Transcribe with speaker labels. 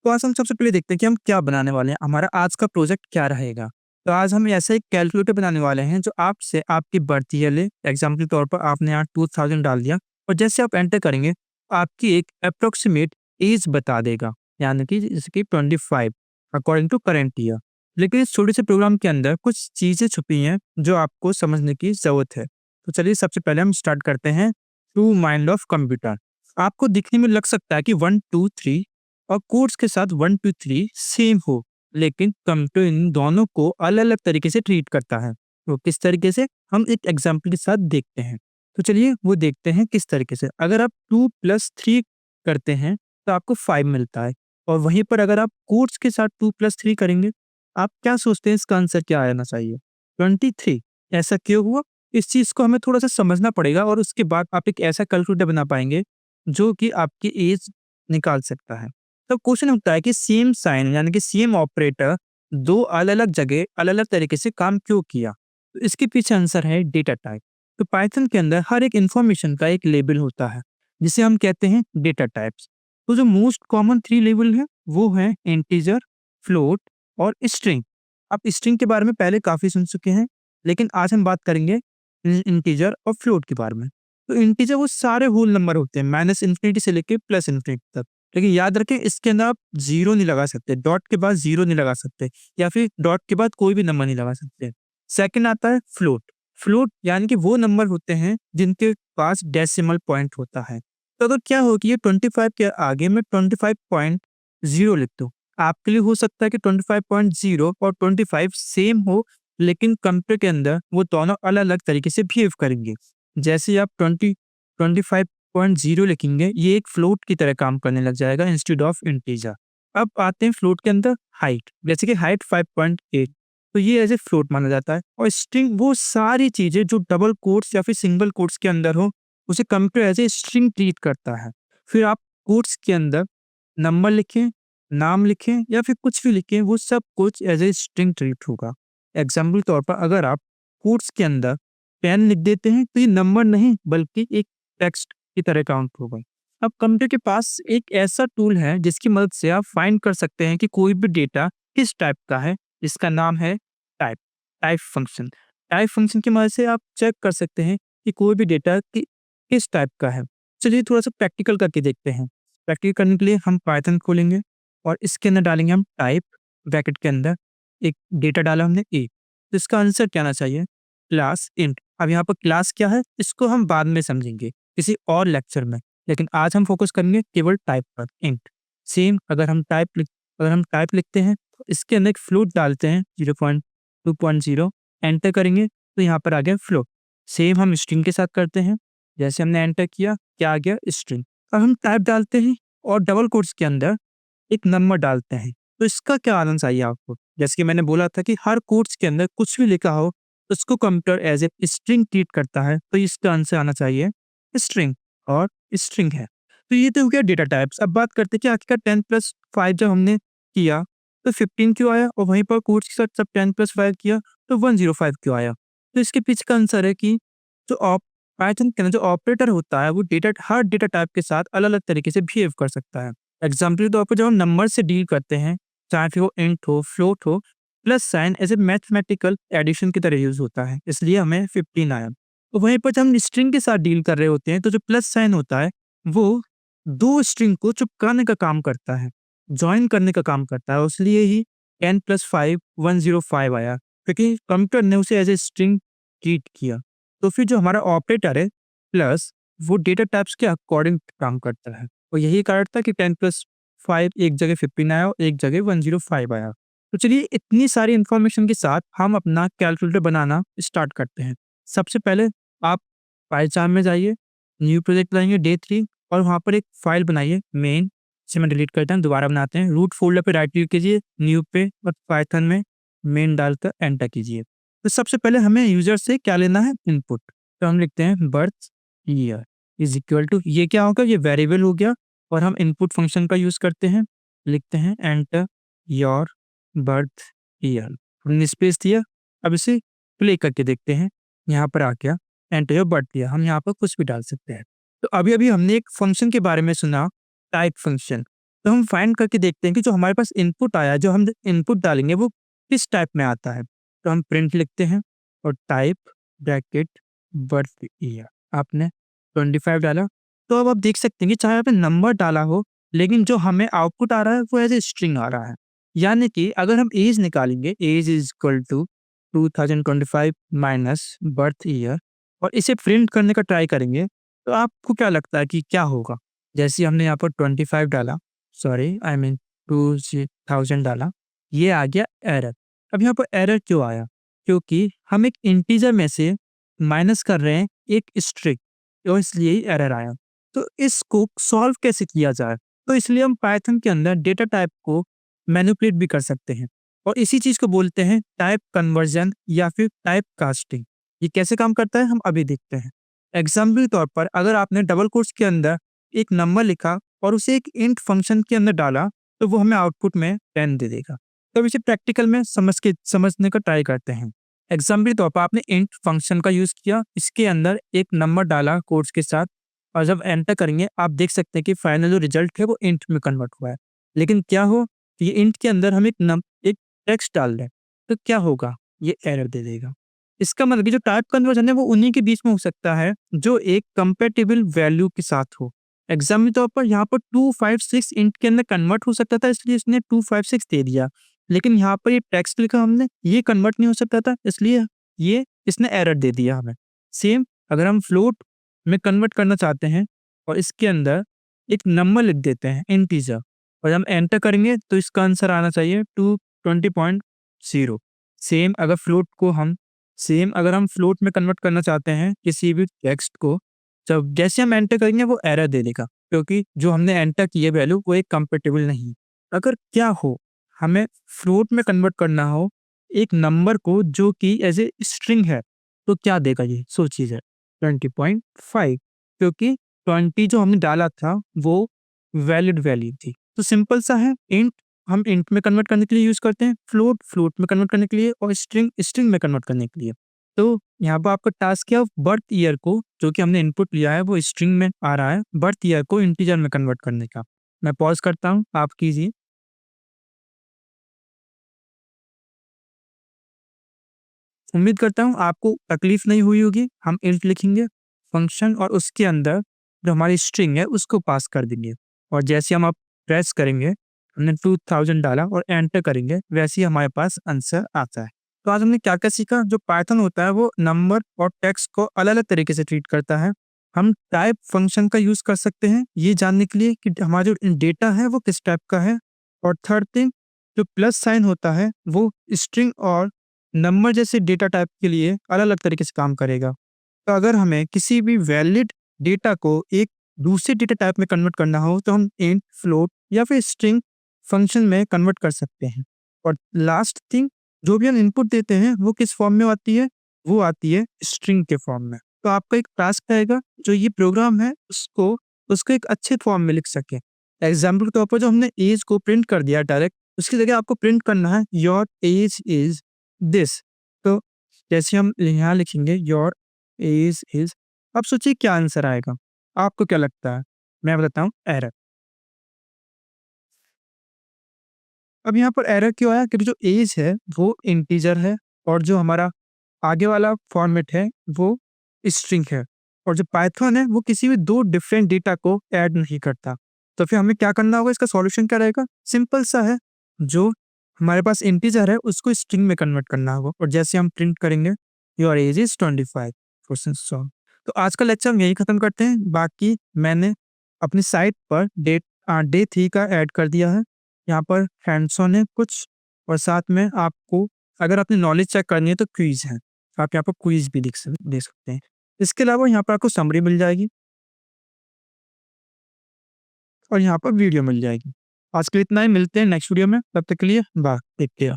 Speaker 1: तो आज हम सबसे पहले देखते हैं कि हम क्या बनाने वाले हैं, हमारा आज का प्रोजेक्ट क्या रहेगा। तो आज हम ऐसा एक कैलकुलेटर बनाने वाले हैं जो आपसे आपकी बर्थ ईयर ले। एग्जाम्पल के तौर पर आपने यहाँ 2000 डाल दिया और जैसे आप एंटर करेंगे आपकी एक अप्रोक्सीमेट एज बता देगा, यानी कि जैसे कि 25 अकॉर्डिंग टू करेंट ईयर। लेकिन इस छोटे से प्रोग्राम के अंदर कुछ चीज़ें छुपी हैं जो आपको समझने की ज़रूरत है। तो चलिए सबसे पहले हम स्टार्ट करते हैं टू माइंड ऑफ कंप्यूटर। आपको दिखने में लग सकता है कि 1 2 3 और कोड्स के साथ 1 2 3 सेम हो, लेकिन कंप्यूटर इन दोनों को अलग अलग तरीके से ट्रीट करता है। तो किस तरीके से, हम एक एग्जाम्पल के साथ देखते हैं। तो चलिए वो देखते हैं किस तरीके से। अगर आप 2 + 3 करते हैं तो आपको 5 मिलता है, और वहीं पर अगर आप कोड्स के साथ 2 + 3 करेंगे, आप क्या सोचते हैं इसका आंसर क्या आना चाहिए? 23। ऐसा क्यों हुआ? इस चीज को हमें थोड़ा सा समझना पड़ेगा और उसके बाद आप एक ऐसा कैलकुलेटर बना पाएंगे जो कि आपकी एज निकाल सकता है। तो क्वेश्चन उठता है कि सेम साइन यानी कि सेम ऑपरेटर दो अलग अलग जगह अलग अलग तरीके से काम क्यों किया? तो इसके पीछे आंसर है डेटा टाइप। तो पाइथन के अंदर हर एक इंफॉर्मेशन का एक लेबल होता है जिसे हम कहते हैं डेटा टाइप्स। तो जो मोस्ट कॉमन 3 लेबल है वो है इंटीजर, फ्लोट और स्ट्रिंग। आप स्ट्रिंग के बारे में पहले काफी सुन चुके हैं, लेकिन आज हम बात करेंगे इंटीजर और फ्लोट के बारे में। तो इंटीजर वो सारे होल नंबर होते हैं, -∞ से लेके +∞ तक। लेकिन याद रखें इसके अंदर आप जीरो नहीं लगा सकते, डॉट के बाद जीरो नहीं लगा सकते, या फिर डॉट के बाद कोई भी नंबर नहीं लगा सकते। सेकंड आता है फ्लोट। फ्लोट यानी कि वो नंबर होते हैं जिनके पास डेसिमल पॉइंट होता है। तो अगर क्या हो कि ये 25 के आगे मैं 25.0 लिख दूं, आपके लिए हो सकता है कि 25.0 और 25 सेम हो, लेकिन कंप्यूटर के अंदर वो दोनों अलग अलग तरीके से बिहेव करेंगे। जैसे आप 25.0 लिखेंगे, ये एक फ्लोट की तरह काम करने लग जाएगा इंस्टेड ऑफ इंटीजर। अब आते हैं फ्लोट के अंदर हाइट, जैसे कि हाइट 5.8, तो ये एज ए फ्लोट माना जाता है। और स्ट्रिंग वो सारी चीजें जो डबल कोट्स या फिर सिंगल कोट्स के अंदर हो, उसे computer as a string treat करता है। फिर आप कोट्स के अंदर नंबर लिखें, नाम लिखें या फिर कुछ भी लिखें, वो सब कुछ एज ए स्ट्रिंग ट्रीट होगा। एग्जाम्पल के तौर पर अगर आप कोट्स के अंदर पेन लिख देते हैं तो ये नंबर नहीं बल्कि एक टेक्स्ट की तरह काउंट होगा। अब कंप्यूटर के पास एक ऐसा टूल है जिसकी मदद से आप फाइंड कर सकते हैं कि कोई भी डेटा किस टाइप का है, जिसका नाम है type. Type function. Type function की मदद से आप चेक कर सकते हैं कि कोई भी डेटा किस टाइप का है। चलिए थोड़ा सा प्रैक्टिकल करके देखते हैं। प्रैक्टिकल करने के लिए हम पाइथन खोलेंगे और इसके अंदर डालेंगे हम टाइप, ब्रैकेट के अंदर एक डेटा डाला हमने ए, तो इसका आंसर क्या आना चाहिए? Class int. अब यहाँ पर क्लास क्या है इसको हम बाद में समझेंगे किसी और लेक्चर में, लेकिन आज हम फोकस करेंगे केवल टाइप पर, इंट। सेम अगर हम टाइप लिखते हैं तो इसके अंदर एक फ्लोट डालते हैं 0.2.0, एंटर करेंगे तो यहाँ पर आ गया फ्लोट। सेम हम स्ट्रिंग के साथ करते हैं, जैसे हमने एंटर किया क्या आ गया? स्ट्रिंग। अब हम टाइप डालते हैं और डबल कोट्स के अंदर एक नंबर डालते हैं, तो इसका क्या आना चाहिए आपको? जैसे कि मैंने बोला था कि हर कोट्स के अंदर कुछ भी लिखा हो उसको computer as a string treat करता है, तो इसका आंसर आना चाहिए स्ट्रिंग, और स्ट्रिंग है। तो ये तो हो गया डेटा टाइप्स। अब बात करते हैं कि आखिरकार 10 + 5 जब हमने किया तो 15 क्यों आया, और वहीं पर कोट्स के साथ जब 10 + 5 किया तो 105 क्यों आया? तो इसके पीछे का आंसर है कि जो पाइथन के अंदर जो ऑपरेटर होता है वो हर डेटा टाइप के साथ अलग अलग तरीके से बिहेव कर सकता है। एग्जाम्पल के तौर पर जब हम नंबर से डील करते हैं, चाहे फिर वो इंट हो, फ्लोट हो, plus sign as a mathematical addition की तरह यूज होता है, इसलिए हमें 15 आया। तो वहीं पर जब हम स्ट्रिंग के साथ डील कर रहे होते हैं तो जो प्लस साइन होता है वो दो स्ट्रिंग को चिपकाने का काम करता है, ज्वाइन करने का काम करता है, इसलिए ही 10 + 5 105 आया, क्योंकि कंप्यूटर ने उसे एज ए स्ट्रिंग ट्रीट किया। तो फिर जो हमारा ऑपरेटर है प्लस, वो डेटा टाइप्स के अकॉर्डिंग काम करता है, और यही कारण था कि 10 + 5 एक जगह 15 आया और एक जगह 105 आया। तो चलिए इतनी सारी इन्फॉर्मेशन के साथ हम अपना कैलकुलेटर बनाना स्टार्ट करते हैं। सबसे पहले आप पाइथन में जाइए, न्यू प्रोजेक्ट बनाएंगे डे 3, और वहाँ पर एक फाइल बनाइए मेन, इसे मैं डिलीट करता हूँ, दोबारा बनाते हैं। रूट फोल्डर पे राइट क्लिक कीजिए, न्यू पे, और पाइथन में मेन डालकर एंटर कीजिए। तो सबसे पहले हमें यूजर से क्या लेना है? इनपुट। तो हम लिखते हैं birth year is equal to, ये क्या होगा? ये वेरिएबल हो गया, और हम इनपुट फंक्शन का यूज करते हैं, लिखते हैं एंटर योर बर्थ ईयर, हमने स्पेस दिया। अब इसे प्ले करके देखते हैं, यहाँ पर आ गया एंटर योर बर्थ ईयर, हम यहाँ पर कुछ भी डाल सकते हैं। तो अभी अभी हमने एक फंक्शन के बारे में सुना, टाइप फंक्शन। तो हम फाइंड करके देखते हैं कि जो हमारे पास इनपुट आया है, जो हम इनपुट डालेंगे वो किस टाइप में आता है। तो हम प्रिंट लिखते हैं और टाइप ब्रैकेट बर्थ ईयर, आपने 25 डाला। तो अब आप देख सकते हैं कि चाहे आपने नंबर डाला हो, लेकिन जो हमें आउटपुट आ रहा है वो एज ए स्ट्रिंग आ रहा है। यानी कि अगर हम एज निकालेंगे, age is equal to 2025 minus birth year, और इसे प्रिंट करने का ट्राई करेंगे, तो आपको क्या लगता है कि क्या होगा? जैसे हमने यहाँ पर 25 डाला, सॉरी आई मीन 2000 डाला, ये आ गया एरर। अब यहाँ पर एरर क्यों आया? क्योंकि हम एक इंटीजर में से माइनस कर रहे हैं एक स्ट्रिंग, तो इसलिए ही एरर आया। तो इसको सॉल्व कैसे किया जाए? तो इसलिए हम पाइथन के अंदर डेटा टाइप को मैनिपुलेट भी कर सकते हैं, और इसी चीज़ को बोलते हैं टाइप कन्वर्जन या फिर टाइप कास्टिंग। ये कैसे काम करता है हम अभी देखते हैं। एग्जाम्पल के तौर पर अगर आपने डबल कोट्स के अंदर एक नंबर लिखा और उसे एक इंट फंक्शन के अंदर डाला, तो वो हमें आउटपुट में 10 दे देगा। तो अब इसे प्रैक्टिकल में समझने का ट्राई करते हैं। एग्जाम्पल के तौर पर आपने इंट फंक्शन का यूज़ किया, इसके अंदर एक नंबर डाला कोट्स के साथ, और जब एंटर करेंगे आप देख सकते हैं कि फाइनल जो रिजल्ट है वो इंट में कन्वर्ट हुआ है। लेकिन क्या हो, ये इंट के अंदर हम एक टेक्स्ट डाल रहे हैं, तो क्या होगा? ये एरर दे देगा। इसका मतलब कि जो टाइप कन्वर्जन है वो उन्हीं के बीच में हो सकता है जो एक कंपैटिबल वैल्यू के साथ हो। एग्जाम्पल के तौर पर यहाँ पर 256 इंट के अंदर कन्वर्ट हो सकता था, इसलिए इसने 256 दे दिया। लेकिन यहाँ पर ये टेक्स्ट लिखा हमने, ये कन्वर्ट नहीं हो सकता था, इसलिए ये इसने एरर दे दिया हमें। सेम अगर हम फ्लोट में कन्वर्ट करना चाहते हैं और इसके अंदर एक नंबर लिख देते हैं इंटीजर, और हम एंटर करेंगे तो इसका आंसर आना चाहिए 220.0। सेम अगर हम फ्लोट में कन्वर्ट करना चाहते हैं किसी भी टेक्स्ट को, जब जैसे हम एंटर करेंगे वो एरर दे देगा, क्योंकि जो हमने एंटर की है वैल्यू वो एक कंपेटेबल नहीं। अगर क्या हो, हमें फ्लोट में कन्वर्ट करना हो एक नंबर को जो कि एज ए स्ट्रिंग है, तो क्या देगा ये सोचिए जरा। 20.5, क्योंकि 20 जो हमने डाला था वो वैलिड वैल्यू थी। तो सिंपल सा है, इंट हम इंट में कन्वर्ट करने के लिए यूज करते हैं, फ्लोट फ्लोट में कन्वर्ट करने के लिए, और स्ट्रिंग स्ट्रिंग में कन्वर्ट करने के लिए। तो यहाँ पर आपका टास्क क्या, बर्थ ईयर को जो कि हमने इनपुट लिया है वो स्ट्रिंग में आ रहा है, बर्थ ईयर को इंटीजर में कन्वर्ट करने का। मैं पॉज करता हूँ, आप कीजिए। उम्मीद करता हूँ आपको तकलीफ नहीं हुई होगी। हम इंट लिखेंगे फंक्शन, और उसके अंदर जो हमारी स्ट्रिंग है उसको पास कर देंगे, और जैसे हम आप प्रेस करेंगे, हमने 2000 डाला और एंटर करेंगे, वैसे ही हमारे पास आंसर आता है। तो आज हमने क्या क्या सीखा? जो पाइथन होता है वो नंबर और टेक्स्ट को अलग अलग तरीके से ट्रीट करता है। हम टाइप फंक्शन का यूज कर सकते हैं ये जानने के लिए कि हमारा जो डेटा है वो किस टाइप का है। और थर्ड थिंग, जो प्लस साइन होता है वो स्ट्रिंग और नंबर जैसे डेटा टाइप के लिए अलग-अलग तरीके से काम करेगा। तो अगर हमें किसी भी वैलिड डेटा को एक दूसरे डेटा टाइप में कन्वर्ट करना हो, तो हम इंट, फ्लोट या फिर स्ट्रिंग फंक्शन में कन्वर्ट कर सकते हैं। और लास्ट थिंग, जो भी हम इनपुट देते हैं वो किस फॉर्म में आती है? वो आती है स्ट्रिंग के फॉर्म में। तो आपका एक टास्क रहेगा जो ये प्रोग्राम है उसको उसको एक अच्छे फॉर्म में लिख सके। एग्जाम्पल के तौर पर जो हमने एज को प्रिंट कर दिया डायरेक्ट, उसकी जगह आपको प्रिंट करना है योर एज इज दिस। तो जैसे हम यहाँ लिखेंगे योर एज इज, अब सोचिए क्या आंसर आएगा? आपको क्या लगता है? मैं बताता हूँ, एरर। अब यहाँ पर एरर क्यों आया? क्योंकि जो एज है वो इंटीजर है, और जो हमारा आगे वाला फॉर्मेट है वो स्ट्रिंग है, और जो पाइथन है वो किसी भी दो डिफरेंट डेटा को ऐड नहीं करता। तो फिर हमें क्या करना होगा? इसका सॉल्यूशन क्या रहेगा? सिंपल सा है, जो हमारे पास इंटीजर है उसको स्ट्रिंग में कन्वर्ट करना होगा, और जैसे हम प्रिंट करेंगे your age is 25, question solve. तो आज का लेक्चर हम यही खत्म करते हैं। बाकी मैंने अपनी साइट पर डे 3 का ऐड कर दिया है। यहाँ पर हैंड्स ऑन है कुछ, और साथ में आपको अगर अपनी नॉलेज चेक करनी है तो क्विज है, आप यहाँ पर क्विज भी दे सकते हैं। इसके अलावा यहाँ पर आपको समरी मिल जाएगी, और यहाँ पर वीडियो मिल जाएगी। आज के लिए इतना ही, मिलते हैं नेक्स्ट वीडियो में, तब तक के लिए बाय, टेक केयर।